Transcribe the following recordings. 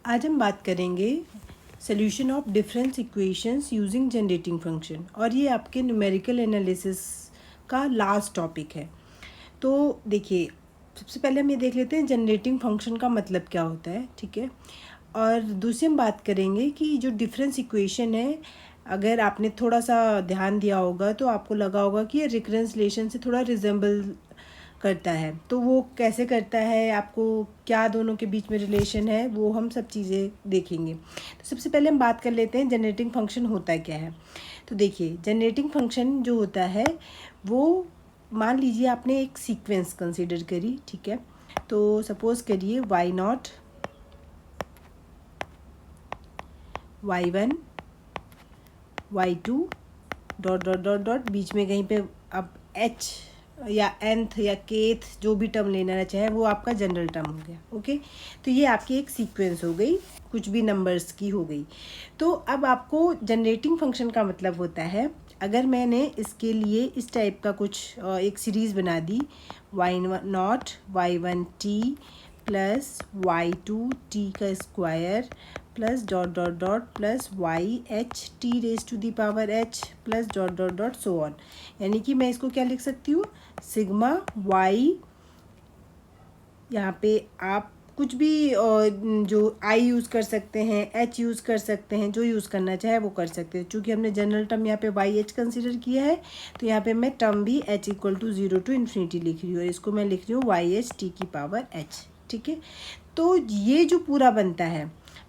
आज हम बात करेंगे solution of difference equations using generating function, और ये आपके न्यूमेरिकल एनालिसिस का लास्ट टॉपिक है। तो देखिए, सबसे पहले हम ये देख लेते हैं जनरेटिंग फंक्शन का मतलब क्या होता है, ठीक है। और दूसरी हम बात करेंगे कि जो डिफरेंस इक्वेशन है, अगर आपने थोड़ा सा ध्यान दिया होगा तो आपको लगा होगा कि ये रिकरेंस रिलेशन से थोड़ा रिजेंबल करता है। तो वो कैसे करता है, आपको क्या दोनों के बीच में रिलेशन है, वो हम सब चीज़ें देखेंगे। तो सबसे पहले हम बात कर लेते हैं जनरेटिंग फंक्शन होता क्या है। तो देखिए, जनरेटिंग फंक्शन जो होता है वो, मान लीजिए आपने एक सीक्वेंस कंसीडर करी, ठीक है। तो सपोज़ करिए y0, y1, y2 dot dot dot dot, बीच में कहीं पे अब h या nth या kth जो भी टर्म लेना चाहे वो आपका जनरल टर्म हो गया, ओके। तो ये आपकी एक सीक्वेंस हो गई, कुछ भी नंबर्स की हो गई। तो अब आपको जनरेटिंग फंक्शन का मतलब होता है, अगर मैंने इसके लिए इस टाइप का कुछ एक सीरीज़ बना दी, y0 y1t प्लस y2t का square plus dot dot dot plus y(h)t raise to the power h plus dot dot dot so on. यानी कि मैं इसको क्या लिख सकती हूँ, सिग्मा y, यहाँ पे आप कुछ भी जो i यूज़ कर सकते हैं, h यूज़ कर सकते हैं, जो यूज़ करना चाहे वो कर सकते हैं। चूँकि हमने जनरल टर्म यहाँ पे y(h) कंसिडर किया है, तो यहाँ पे मैं टर्म भी h = 0 to इन्फिनिटी लिख रही हूँ, और इसको मैं लिख रही हूँ y(h)t की पावर h, ठीक है। तो ये जो पूरा बनता है,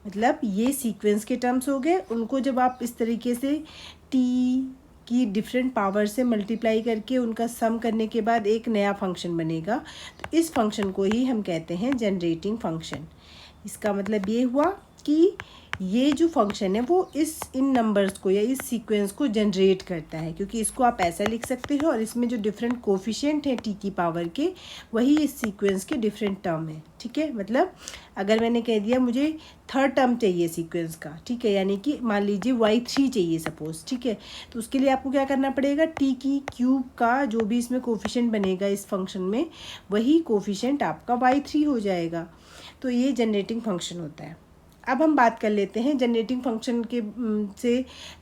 मतलब ये सीक्वेंस के टर्म्स हो गए, उनको जब आप इस तरीके से t की डिफरेंट पावर से मल्टीप्लाई करके उनका सम करने के बाद एक नया फंक्शन बनेगा, तो इस फंक्शन को ही हम कहते हैं जनरेटिंग फंक्शन। इसका मतलब ये हुआ कि ये जो फंक्शन है वो इन नंबर्स को या इस सीक्वेंस को जनरेट करता है, क्योंकि इसको आप ऐसा लिख सकते हो और इसमें जो डिफरेंट कोफिशिएंट हैं टी की पावर के, वही इस सीक्वेंस के डिफरेंट टर्म है, ठीक है। मतलब अगर मैंने कह दिया मुझे थर्ड टर्म चाहिए सीक्वेंस का, ठीक है, यानी कि मान लीजिए y3 चाहिए सपोज, ठीक है, तो उसके लिए आपको क्या करना पड़ेगा, टी की क्यूब का जो भी इसमें कोफिशिएंट बनेगा इस फंक्शन में, वही कोफिशिएंट आपका y3 हो जाएगा। तो ये जनरेटिंग फंक्शन होता है। अब हम बात कर लेते हैं जनरेटिंग फंक्शन के से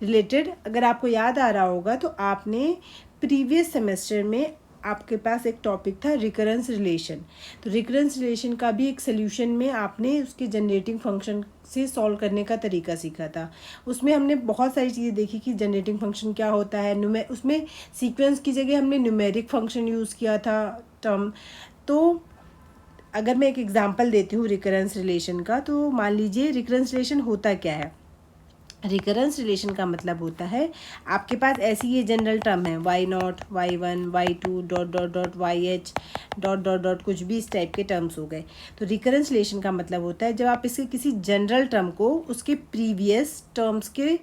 रिलेटेड। अगर आपको याद आ रहा होगा तो आपने प्रीवियस सेमेस्टर में आपके पास एक टॉपिक था रिकरेंस रिलेशन। तो रिकरेंस रिलेशन का भी एक सोल्यूशन में आपने उसके जनरेटिंग फंक्शन से सॉल्व करने का तरीका सीखा था। उसमें हमने बहुत सारी चीज़ें देखी कि जनरेटिंग फंक्शन क्या होता है। उसमें सीक्वेंस की जगह हमने न्यूमेरिक फंक्शन यूज़ किया था टर्म। तो अगर मैं एक एग्जांपल देती हूँ रिकरेंस रिलेशन का, तो मान लीजिए रिकरेंस रिलेशन होता क्या है। रिकरेंस रिलेशन का मतलब होता है, आपके पास ऐसी ये जनरल टर्म है y0 y1 y2 dot dot dot y(h) dot dot dot, कुछ भी इस टाइप के टर्म्स हो गए। तो रिकरेंस रिलेशन का मतलब होता है जब आप इसके किसी जनरल टर्म को उसके प्रीवियस टर्म्स के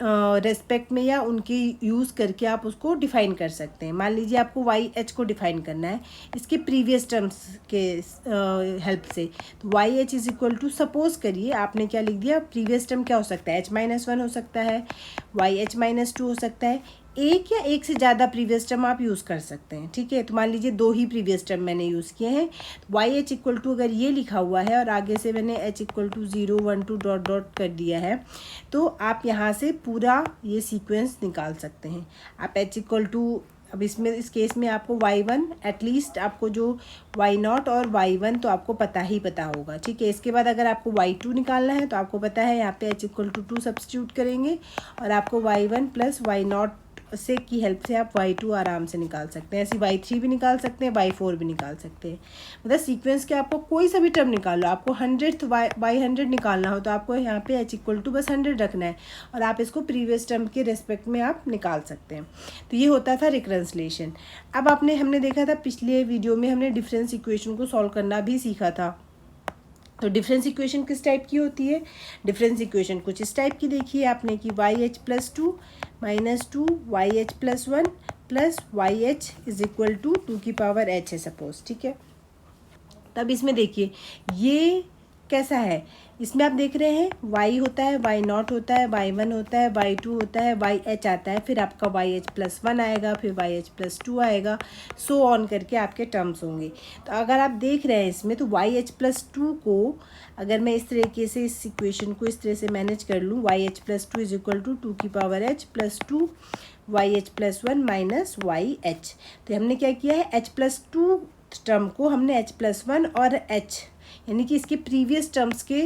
रेस्पेक्ट में या उनके यूज़ करके आप उसको डिफ़ाइन कर सकते हैं। मान लीजिए आपको y(h) को डिफ़ाइन करना है इसके प्रीवियस टर्म्स के हेल्प से। तो y(h) = सपोज करिए आपने क्या लिख दिया, प्रीवियस टर्म क्या हो सकता है, h-1 हो सकता है, y(h-2) हो सकता है, एक या एक से ज़्यादा प्रीवियस टर्म आप यूज़ कर सकते हैं, ठीक है। तो मान लीजिए 2 ही प्रीवियस टर्म मैंने यूज़ किए हैं। y(h) = अगर ये लिखा हुआ है और आगे से मैंने h = 0 1 2 डॉट डॉट कर दिया है, तो आप यहाँ से पूरा ये सीक्वेंस निकाल सकते हैं। आप h = अब इसमें इस केस में आपको y1 एटलीस्ट, आपको जो y0 और y1 तो आपको पता होगा, ठीक है। इसके बाद अगर आपको y2 निकालना है तो आपको पता है यहाँ पे h = 2 सब्स्टिट्यूट करेंगे और आपको y1 प्लस y0 से की हेल्प से आप y2 आराम से निकाल सकते हैं। ऐसे y3 भी निकाल सकते हैं, y4 भी निकाल सकते हैं। मतलब सीक्वेंस के आपको कोई सा भी टर्म निकाल लो, आपको 100th बाई 100 निकालना हो तो आपको यहाँ पे h = बस 100 रखना है और आप इसको प्रीवियस टर्म के रेस्पेक्ट में आप निकाल सकते हैं। तो ये होता था रिकरेंस रिलेशन। अब हमने देखा था पिछले वीडियो में, हमने डिफरेंस इक्वेशन को सॉल्व करना भी सीखा था। तो डिफरेंस इक्वेशन किस टाइप की होती है, डिफरेंस इक्वेशन कुछ इस टाइप की देखी है आपने कि y(h) + 2 - 2 y(h) + 1 प्लस y(h) = 2 की पावर h है सपोज, ठीक है। तब इसमें देखिए ये कैसा है, इसमें आप देख रहे हैं y होता है, y नॉट होता है, y1 होता है, y2 होता है, yh आता है, फिर आपका yh+1 आएगा, फिर yh+2 आएगा, सो ऑन करके आपके टर्म्स होंगे। तो अगर आप देख रहे हैं इसमें, तो yh+2 को अगर मैं इस तरीके से इस इक्वेशन को इस तरह से मैनेज कर लूँ, yh+2 is equal to 2h+2 yh+1 minus yh। तो हमने क्या किया है, h+2 टर्म को हमने h+1 और h यानी कि इसके प्रीवियस टर्म्स के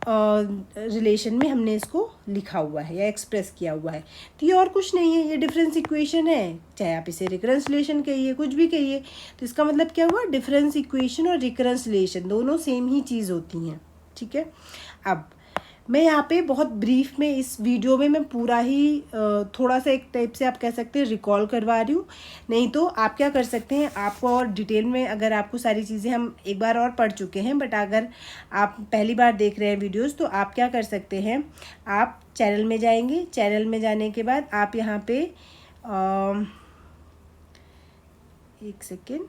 रिलेशन में हमने इसको लिखा हुआ है या एक्सप्रेस किया हुआ है। तो ये और कुछ नहीं है, ये डिफरेंस इक्वेशन है, चाहे आप इसे रिकरेंस रिलेशन कहिए, कुछ भी कहिए। तो इसका मतलब क्या हुआ, डिफरेंस इक्वेशन और रिकरेंस रिलेशन दोनों सेम ही चीज़ होती हैं, ठीक है। अब मैं यहाँ पे बहुत ब्रीफ में इस वीडियो में मैं पूरा ही थोड़ा सा एक टाइप से आप कह सकते हैं रिकॉल करवा रही हूँ। नहीं तो आप क्या कर सकते हैं, आपको और डिटेल में अगर आपको सारी चीज़ें हम एक बार और पढ़ चुके हैं, बट अगर आप पहली बार देख रहे हैं वीडियोस, तो आप क्या कर सकते हैं, आप चैनल में जाएंगे, चैनल में जाने के बाद आप यहाँ पे एक सेकेंड,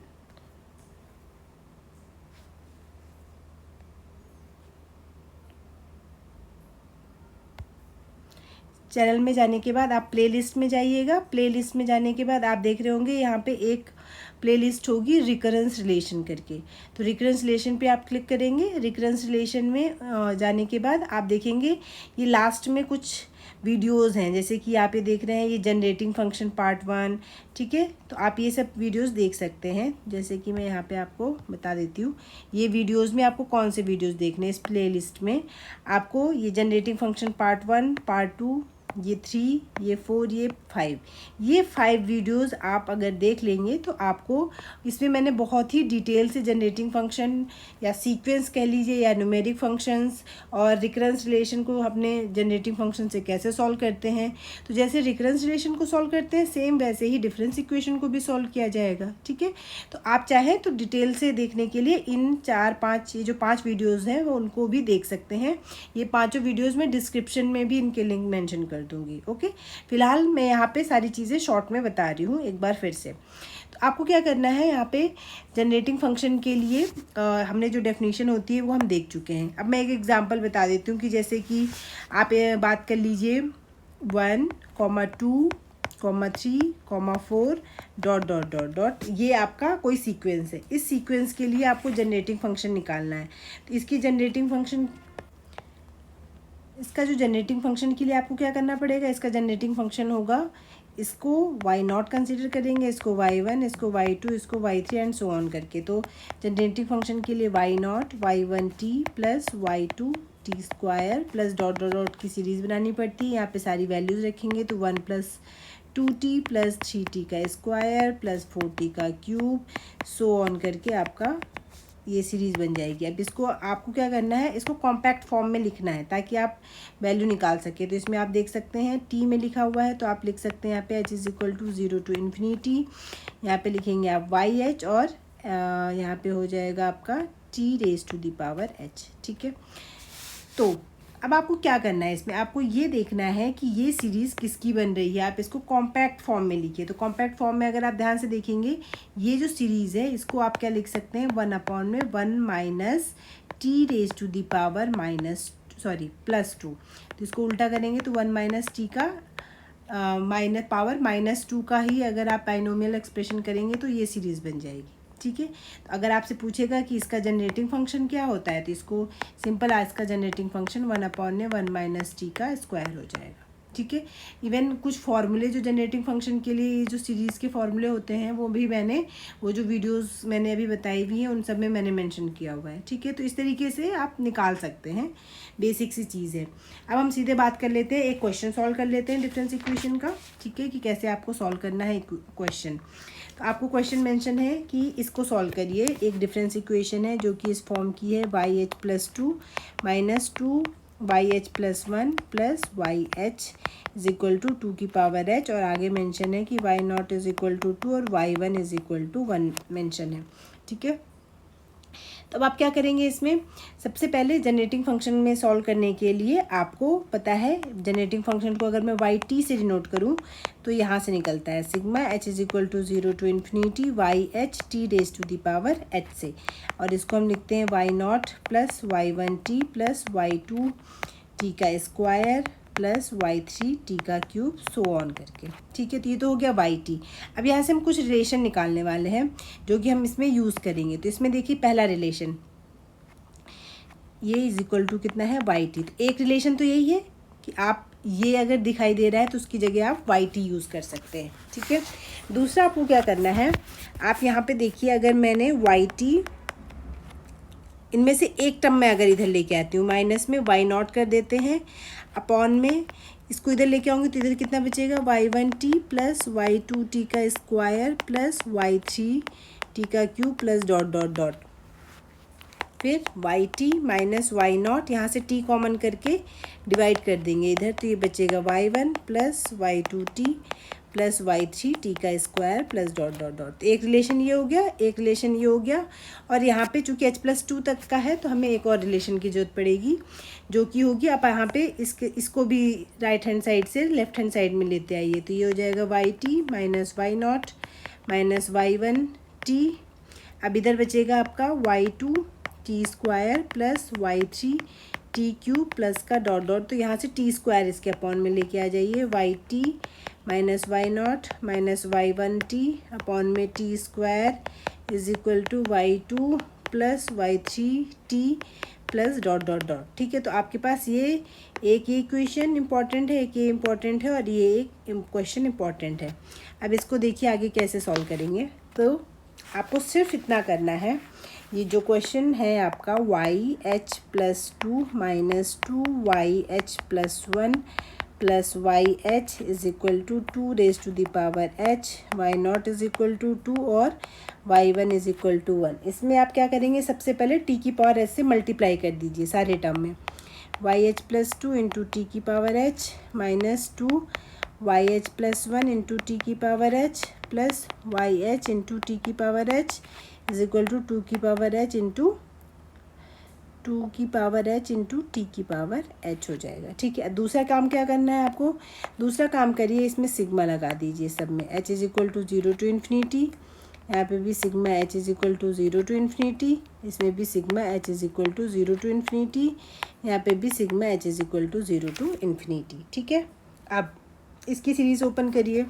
चैनल में जाने के बाद आप प्लेलिस्ट में जाइएगा। प्लेलिस्ट में जाने के बाद आप देख रहे होंगे यहाँ पे एक प्लेलिस्ट होगी रिकरेंस रिलेशन करके। तो रिकरेंस रिलेशन पे आप क्लिक करेंगे। रिकरेंस रिलेशन में जाने के बाद आप देखेंगे ये लास्ट में कुछ वीडियोस हैं, जैसे कि आप ये देख रहे हैं, ये जनरेटिंग फंक्शन पार्ट 1, ठीक है। तो आप ये सब वीडियोस देख सकते हैं। जैसे कि मैं यहाँ पे आपको बता देती हूँ, ये वीडियोस में आपको कौन से वीडियोस देखने हैं। इस प्लेलिस्ट में आपको ये जनरेटिंग फंक्शन पार्ट 1, पार्ट 2, ये 3, ये 4, ये 5 वीडियोस आप अगर देख लेंगे तो आपको इसमें मैंने बहुत ही डिटेल से जनरेटिंग फंक्शन या सीक्वेंस कह लीजिए या न्यूमेरिक फंक्शंस और रिकरेंस रिलेशन को अपने जनरेटिंग फंक्शन से कैसे सॉल्व करते हैं। तो जैसे रिकरेंस रिलेशन को सॉल्व करते हैं, सेम वैसे ही डिफरेंस इक्वेशन को भी सॉल्व किया जाएगा, ठीक है। तो आप चाहें तो डिटेल से देखने के लिए इन 4-5 ये जो 5 वीडियोज़ हैं वो उनको भी देख सकते हैं। ये पाँचों वीडियोज़ में डिस्क्रिप्शन में भी इनके लिंक मैंशन कर दूंगी, ओके। फिलहाल मैं यहाँ पे सारी चीज़ें शॉर्ट में बता रही हूँ एक बार फिर से। तो आपको क्या करना है, यहाँ पे जनरेटिंग फंक्शन के लिए हमने जो डेफिनेशन होती है वो हम देख चुके हैं। अब मैं एक एग्जांपल बता देती हूँ कि जैसे कि आप बात कर लीजिए 1, 2, 3, 4 ... ये आपका कोई सीक्वेंस है। इस सीक्वेंस के लिए आपको जनरेटिंग फंक्शन निकालना है। तो इसका जो जनरेटिंग फंक्शन के लिए आपको क्या करना पड़ेगा, इसका जनरेटिंग फंक्शन होगा, इसको y0 कंसीडर करेंगे, इसको y1, इसको y2, इसको y3 एंड सो ऑन करके। तो जनरेटिंग फंक्शन के लिए y0 y1t plus y2 t square plus ... की सीरीज़ बनानी पड़ती है। यहाँ पे सारी वैल्यूज़ रखेंगे तो 1 + 2t प्लस 3t का स्क्वायर प्लस 4t का क्यूब सो ऑन करके आपका ये सीरीज़ बन जाएगी। अब इसको आपको क्या करना है, इसको कॉम्पैक्ट फॉर्म में लिखना है ताकि आप वैल्यू निकाल सके। तो इसमें आप देख सकते हैं टी में लिखा हुआ है, तो आप लिख सकते हैं यहाँ पे h = 0 to ∞। यहाँ पे लिखेंगे आप YH और यहाँ पे हो जाएगा आपका t⁻h, ठीक है। तो अब आपको क्या करना है, इसमें आपको ये देखना है कि ये सीरीज़ किसकी बन रही है। आप इसको कॉम्पैक्ट फॉर्म में लिखिए। तो कॉम्पैक्ट फॉर्म में अगर आप ध्यान से देखेंगे, ये जो सीरीज़ है इसको आप क्या लिख सकते हैं, 1/1 माइनस +2। तो इसको उल्टा करेंगे तो 1 - t का -2 का ही अगर आप बाइनोमियल एक्सप्रेशन करेंगे तो ये सीरीज़ बन जाएगी, ठीक है। तो अगर आपसे पूछेगा कि इसका जनरेटिंग फंक्शन क्या होता है, तो इसको सिंपल इसका जनरेटिंग फंक्शन 1/1 - t का स्क्वायर हो जाएगा, ठीक है। इवन कुछ फॉर्मूले जो जनरेटिंग फंक्शन के लिए जो सीरीज़ के फॉर्मूले होते हैं वो भी वो जो वीडियोस मैंने अभी बताई हुई हैं उन सब में मैंने मेंशन किया हुआ है, ठीक है। तो इस तरीके से आप निकाल सकते हैं, बेसिक सी चीज़ है। अब हम सीधे बात कर लेते हैं, एक क्वेश्चन सॉल्व कर लेते हैं डिफरेंस इक्वेशन का, ठीक है, कि कैसे आपको सॉल्व करना है क्वेश्चन। तो आपको क्वेश्चन मेंशन है कि इसको सॉल्व करिए। एक डिफरेंस इक्वेशन है जो कि इस फॉर्म की है, YH+2 - 2 YH+1 plus YH = 2h, और आगे मेंशन है कि y0 = 2 और y1 = 1 मेंशन है, ठीक है। तो अब आप क्या करेंगे, इसमें सबसे पहले जनरेटिंग फंक्शन में सॉल्व करने के लिए आपको पता है जनरेटिंग फंक्शन को अगर मैं वाई टी से डिनोट करूँ तो यहाँ से निकलता है sigma H is equal to 0 to infinity y h t raise to the power h से, और इसको हम लिखते हैं y not plus Y one T plus Y two t का square plus Y three t का क्यूब सो ऑन करके। ठीक है, तो ये तो हो गया वाई टी। अब यहाँ से हम कुछ रिलेशन निकालने वाले हैं जो कि हम इसमें यूज़ करेंगे। तो इसमें देखिए पहला रिलेशन ये इज इक्वल टू कितना है वाई टी। तो एक रिलेशन तो यही है कि आप ये अगर दिखाई दे रहा है तो उसकी जगह आप वाई टी यूज़ कर सकते हैं। ठीक है, दूसरा आपको क्या करना है, आप यहाँ पे देखिए अगर मैंने वाई टी इनमें से एक टर्म में अगर इधर लेके आती हूँ माइनस में वाई नॉट कर देते हैं, अपॉन में इसको इधर लेके आऊँगी तो इधर कितना बचेगा y one T plus Y two t का square plus Y three t का cube plus dot dot dot, फिर y T minus Y not, यहाँ से टी कॉमन करके डिवाइड कर देंगे इधर, तो ये बचेगा y one plus Y two T plus Y three t का square plus dot dot dot. एक रिलेशन ये हो गया, एक रिलेशन ये हो गया, और यहाँ पे चूँकि h+2 तक का है तो हमें एक और रिलेशन की जरूरत पड़ेगी जो कि होगी, आप यहाँ पे इसको भी राइट हैंड साइड से लेफ्ट हैंड साइड में लेते आइए, तो ये हो जाएगा Y T minus Y not minus Y one T. अब इधर बचेगा आपका Y two T square plus Y three टी क्यूब प्लस का डॉट डॉट, तो यहाँ से टी स्क्वायर इसके अपॉन में लेके आ जाइए, y T minus Y not minus Y one t upon में t square is equal to y two plus Y three T plus dot dot dot. ठीक है, तो आपके पास ये एक इक्वेशन इंपॉर्टेंट है, एक ये इंपॉर्टेंट है और ये एक क्वेश्चन इंपॉर्टेंट है। अब इसको देखिए आगे कैसे सॉल्व करेंगे। तो आपको सिर्फ इतना करना है, ये जो क्वेश्चन है आपका y h plus two minus two y h plus one plus y h is equal to two raise to the power h, y not is equal to two और y one is equal to one. इसमें आप क्या करेंगे, सबसे पहले T की power h से multiply कर दीजिए सारे टर्म में, y h plus two into t की power h minus two y h plus one into t की power h plus y h into t की power h is equal to two की power h into two की power h into t की power h हो जाएगा। ठीक है, दूसरा काम क्या करना है आपको, दूसरा काम करिए इसमें सिग्मा लगा दीजिए सब में, H is equal to 0 to infinity, यहाँ पे भी sigma H is equal to 0 to infinity, इसमें भी sigma H is equal to 0 to infinity, यहाँ पे भी sigma H is equal to 0 to infinity. ठीक है, अब इसकी सीरीज ओपन करिए,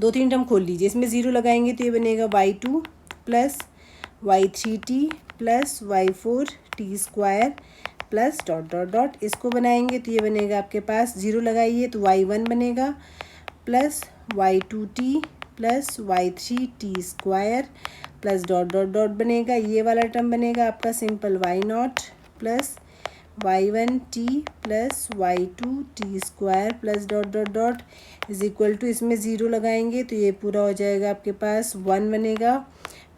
दो तीन टर्म खोल लीजिए, इसमें 0 लगाएंगे तो ये बनेगा Y two plus Y three T plus Y four T square plus dot dot dot, इसको बनाएंगे तो ये बनेगा आपके पास 0 लगाइए तो वाई वन बनेगा plus Y two T plus Y three T square plus dot dot dot बनेगा, ये वाला टर्म बनेगा आपका simple Y not plus Y one T plus Y two T square plus dot dot dot is equal to, इसमें 0 लगाएंगे तो ये पूरा हो जाएगा आपके पास 1 बनेगा,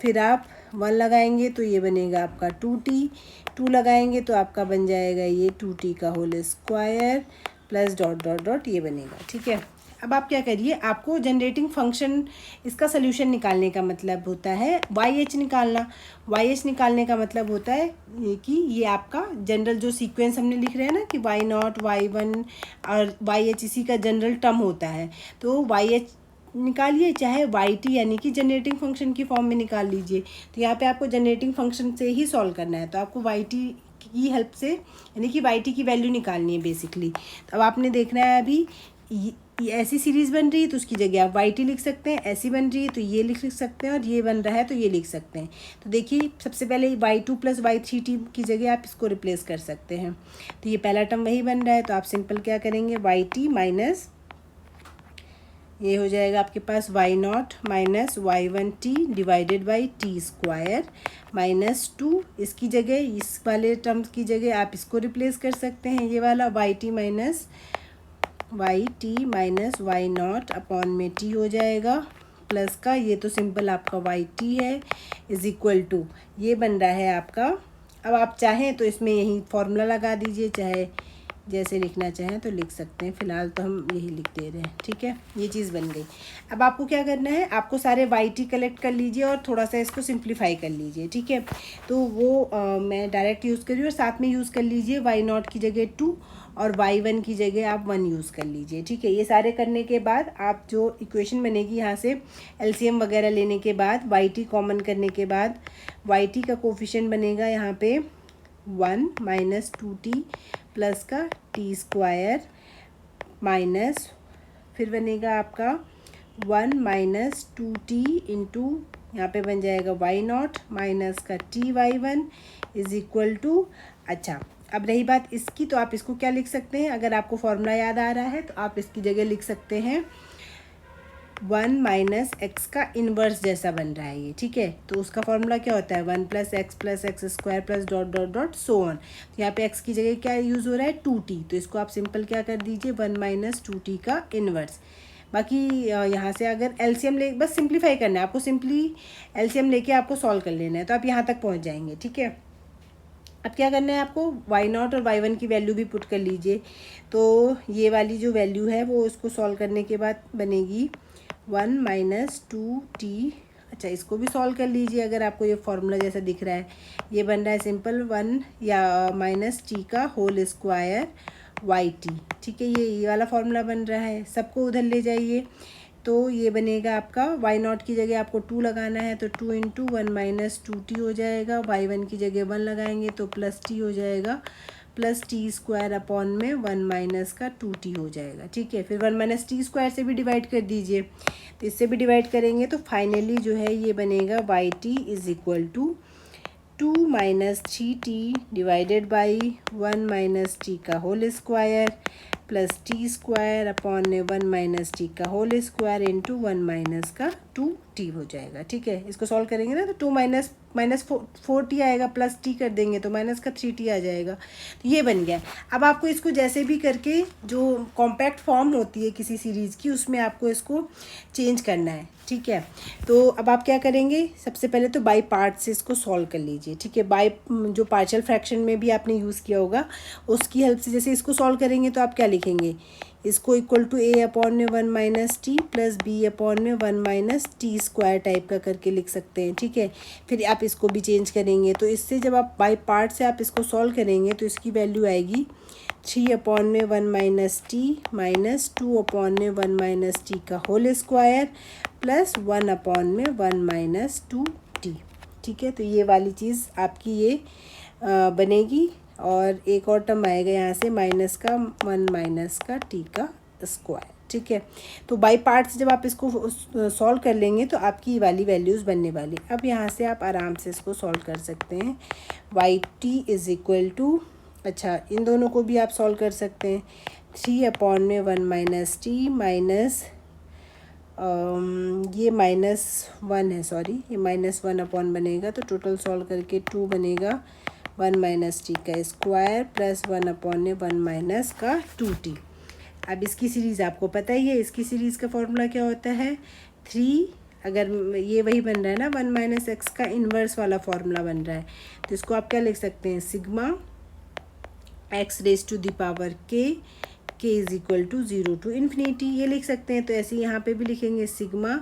फिर आप 1 लगाएंगे तो ये बनेगा आपका 2t, 2 लगाएंगे तो आपका बन जाएगा ये 2t का whole square plus dot dot dot ये बनेगा। ठीक है, अब आप क्या करिए, आपको जनरेटिंग फंक्शन इसका सोल्यूशन निकालने का मतलब होता है वाई एच निकालना। वाई एच निकालने का मतलब होता है ये कि ये आपका जनरल जो सीक्वेंस हमने लिख रहे हैं ना कि वाई नॉट वाई वन और वाई एच इसी का जनरल टर्म होता है, तो वाई एच निकालिए चाहे वाई टी यानी कि जनरेटिंग फंक्शन की फॉर्म में निकाल लीजिए। तो यहाँ पे आपको जनरेटिंग फंक्शन से ही सॉल्व करना है, तो आपको वाई टी की हेल्प से यानी कि वाई टी की वैल्यू निकालनी है बेसिकली। तो अब आपने देखना है अभी ये ऐसी सीरीज़ बन रही है तो उसकी जगह आप वाई टी लिख सकते हैं, ऐसी बन रही है तो ये लिख सकते हैं और ये बन रहा है तो ये लिख सकते हैं। तो देखिए सबसे पहले Y two plus Y three T की जगह आप इसको रिप्लेस कर सकते हैं, तो ये पहला टर्म वही बन रहा है, तो आप सिंपल क्या करेंगे वाई टी माइनस ये हो जाएगा आपके पास y not minus Y one t divided by t square minus two, इसकी जगह इस वाले टर्म्स की जगह आप इसको रिप्लेस कर सकते हैं, ये वाला Y T minus Y not upon में टी हो जाएगा प्लस का ये तो सिंपल आपका वाई टी है इज इक्वल टू ये बन रहा है आपका। अब आप चाहें तो इसमें यही फॉर्मूला लगा दीजिए, चाहे जैसे लिखना चाहें तो लिख सकते हैं, फ़िलहाल तो हम यही लिख दे रहे हैं। ठीक है, ये चीज़ बन गई। अब आपको क्या करना है, आपको सारे वाई टी कलेक्ट कर लीजिए और थोड़ा सा इसको सिंप्लीफाई कर लीजिए। ठीक है, तो वो मैं डायरेक्ट यूज़ कर रही हूँ, और साथ में यूज़ कर लीजिए वाई नॉट की जगह 2 और y1 की जगह आप 1 यूज़ कर लीजिए। ठीक है, ये सारे करने के बाद आप जो इक्वेशन बनेगी यहाँ से एलसीएम वगैरह लेने के बाद y कॉमन करने के बाद y का कोफिशिएंट बनेगा यहाँ पे 1 माइनस 2t प्लस का t² माइनस फिर बनेगा आपका 1 माइनस 2t इंटू यहाँ पे बन जाएगा y0 माइनस का ty1 इज इक्वल टू। अच्छा, अब रही बात इसकी, तो आप इसको क्या लिख सकते हैं, अगर आपको फॉर्मूला याद आ रहा है तो आप इसकी जगह लिख सकते हैं 1 माइनस एक्स का इन्वर्स जैसा बन रहा है ये। ठीक है, तो उसका फॉर्मूला क्या होता है 1 plus x square plus dot dot dot so on. तो यहाँ पे एक्स की जगह क्या यूज़ हो रहा है 2t, तो इसको आप सिंपल क्या कर दीजिए 1 माइनस 2t का इन्वर्स। बाकी यहाँ से अगर एलसीएम ले, बस सिंप्लीफाई करना है आपको, सिंपली एलसीएम लेके आपको सॉल्व कर लेना है, तो आप यहाँ तक पहुँच जाएंगे। ठीक है, अब क्या करना है आपको y0 और y1 की वैल्यू भी पुट कर लीजिए। तो ये वाली जो वैल्यू है वो इसको सॉल्व करने के बाद बनेगी 1 माइनस 2t। अच्छा, इसको भी सॉल्व कर लीजिए अगर आपको ये फॉर्मूला जैसा दिख रहा है। ये बन रहा है सिंपल 1 या माइनस t का होल स्क्वायर yt। ठीक है, ये वाला फॉर्मूला बन रहा है, सबको उधर ले जाइए। तो ये बनेगा आपका y0 की जगह आपको 2 लगाना है, तो 2 इंटू 1 माइनस 2t हो जाएगा। y1 की जगह 1 लगाएंगे तो प्लस t हो जाएगा, प्लस t² अपॉन में 1 माइनस का 2t हो जाएगा। ठीक है, फिर 1 माइनस t² से भी डिवाइड कर दीजिए, तो इससे भी डिवाइड करेंगे तो फाइनली जो है ये बनेगा yt is equal to 2 minus 3t divided by 1 minus t का whole square plus t² upon में 1 माइनस t का होल स्क्वायर इंटू 1 माइनस का 2t हो जाएगा। ठीक है, इसको सॉल्व करेंगे ना तो 2 माइनस 4t आएगा, प्लस t कर देंगे तो माइनस का 3t आ जाएगा। तो ये बन गया। अब आपको इसको जैसे भी करके जो कॉम्पैक्ट फॉर्म होती है किसी सीरीज़ की, उसमें आपको इसको चेंज करना है। ठीक है, तो अब आप क्या करेंगे, सबसे पहले तो बाई पार्ट से इसको सॉल्व कर लीजिए। ठीक है, बाई जो पार्शियल फ्रैक्शन में भी आपने यूज़ किया होगा उसकी हेल्प से जैसे इसको सॉल्व करेंगे तो आप क्या लिखेंगे, इसको इक्वल टू a अपॉन में 1 minus T plus B upon में 1 माइनस t² टाइप का करके लिख सकते हैं। ठीक है, फिर आप इसको भी चेंज करेंगे, तो इससे जब आप बाई पार्ट से आप इसको सॉल्व करेंगे तो इसकी वैल्यू आएगी 3 अपॉन में 1 माइनस टी माइनस 2 अपॉन में 1 माइनस टी का होल स्क्वायर प्लस 1 अपॉन में 1 माइनस 2t। ठीक है, तो ये वाली चीज़ आपकी ये बनेगी, और एक और टर्म आएगा यहाँ से माइनस का 1 माइनस का t का स्क्वायर। ठीक है, तो बाई पार्ट्स जब आप इसको सॉल्व कर लेंगे तो आपकी वाली वैल्यूज़ बनने वाली। अब यहाँ से आप आराम से इसको सॉल्व कर सकते हैं। yt इज इक्वल टू, अच्छा इन दोनों को भी आप सॉल्व कर सकते हैं, 3 अपॉन में 1 माइनस टी माइनस ये -1 है, सॉरी ये -1 अपॉन बनेगा, तो टोटल सॉल्व करके 2 बनेगा 1 माइनस टी का स्क्वायर प्लस 1 अपॉन में 1 माइनस का 2t। अब इसकी सीरीज़ आपको पता ही है, इसकी सीरीज़ का फॉर्मूला क्या होता है 3, अगर ये वही बन रहा है ना 1 माइनस एक्स का इन्वर्स वाला फॉर्मूला बन रहा है, तो इसको आप क्या लिख सकते हैं sigma x raise to the power k is equal to 0 to infinity, ये लिख सकते हैं। तो ऐसे यहाँ पे भी लिखेंगे sigma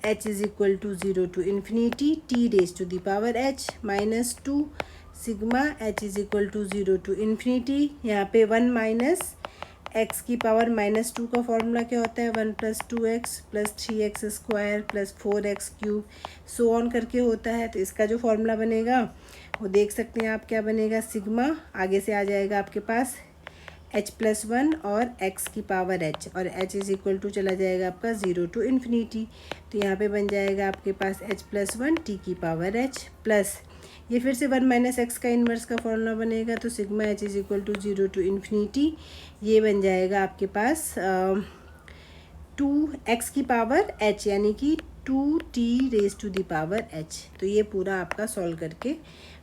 h is equal to 0 to infinity t raise to the power h minus 2 sigma h is equal to 0 to infinity, यहाँ पे 1 माइनस x की पावर -2 का फॉर्मूला क्या होता है 1 plus 2x plus 3x square plus 4x cube so on करके होता है। तो इसका जो फॉर्मूला बनेगा वो देख सकते हैं आप, क्या बनेगा सिग्मा आगे से आ जाएगा आपके पास h+1 और x की पावर h, और h इज इक्वल टू चला जाएगा आपका 0 टू इन्फिनिटी, तो यहाँ पे बन जाएगा आपके पास h+1 t की पावर h प्लस ये फिर से 1 माइनस एक्स का इन्वर्स का फॉर्मूला बनेगा, तो sigma h is equal to 0 to infinity, ये बन जाएगा आपके पास 2x की पावर h यानी कि 2t raise to the power h। तो ये पूरा आपका सॉल्व करके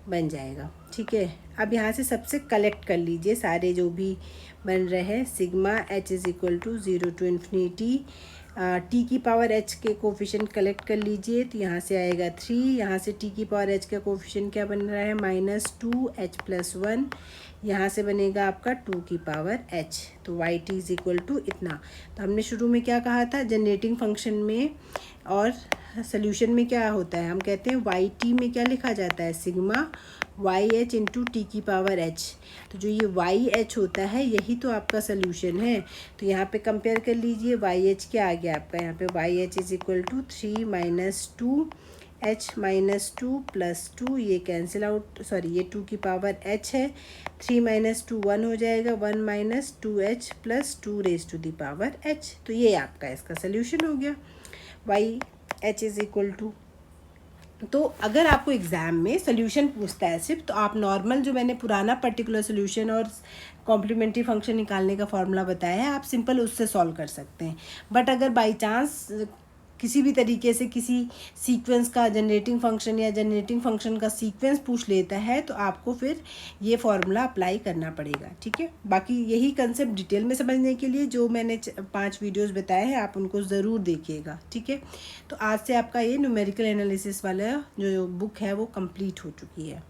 बन जाएगा। ठीक है, अब यहाँ से सबसे कलेक्ट कर लीजिए सारे जो भी बन रहे हैं, sigma h is equal to 0 to infinity t की पावर एच के कोफिशिएंट कलेक्ट कर लीजिए, तो यहाँ से आएगा 3, यहाँ से टी की पावर एच का कोफिशिएंट क्या बन रहा है -2h+1, यहाँ से बनेगा आपका 2 की पावर h, तो y t is equal to इतना। तो हमने शुरू में क्या कहा था, जनरेटिंग फंक्शन में और सोल्यूशन में क्या होता है, हम कहते हैं वाई टी में क्या लिखा जाता है, sigma y h into t की पावर एच। तो जो ये वाई एच होता है यही तो आपका सोल्यूशन है। तो यहाँ पे कंपेयर कर लीजिए, वाई एच क्या आ गया आपका, यहाँ पे y h is equal to 3 - 2h - 2 + 2, ये कैंसिल आउट, सॉरी ये 2 की पावर h है, 3 - 2 1 हो जाएगा, 1 - 2h + 2 raise to the power h। तो ये आपका इसका सोल्यूशन हो गया, y h is equal to. तो अगर आपको एग्ज़ाम में सोल्यूशन पूछता है सिर्फ, तो आप नॉर्मल जो मैंने पुराना पर्टिकुलर सोल्यूशन और कॉम्प्लीमेंट्री फंक्शन निकालने का फॉर्मूला बताया है, आप सिंपल उससे सॉल्व कर सकते हैं। बट अगर बाई चांस किसी भी तरीके से किसी सीक्वेंस का जनरेटिंग फंक्शन या जनरेटिंग फंक्शन का सीक्वेंस पूछ लेता है, तो आपको फिर ये फॉर्मूला अप्लाई करना पड़ेगा, ठीक है। बाकी यही कंसेप्ट डिटेल में समझने के लिए जो मैंने 5 वीडियोस बताए हैं, आप उनको ज़रूर देखिएगा, ठीक है। तो आज से आपका ये न्यूमेरिकल एनालिसिस वाला जो बुक है वो कंप्लीट हो चुकी है।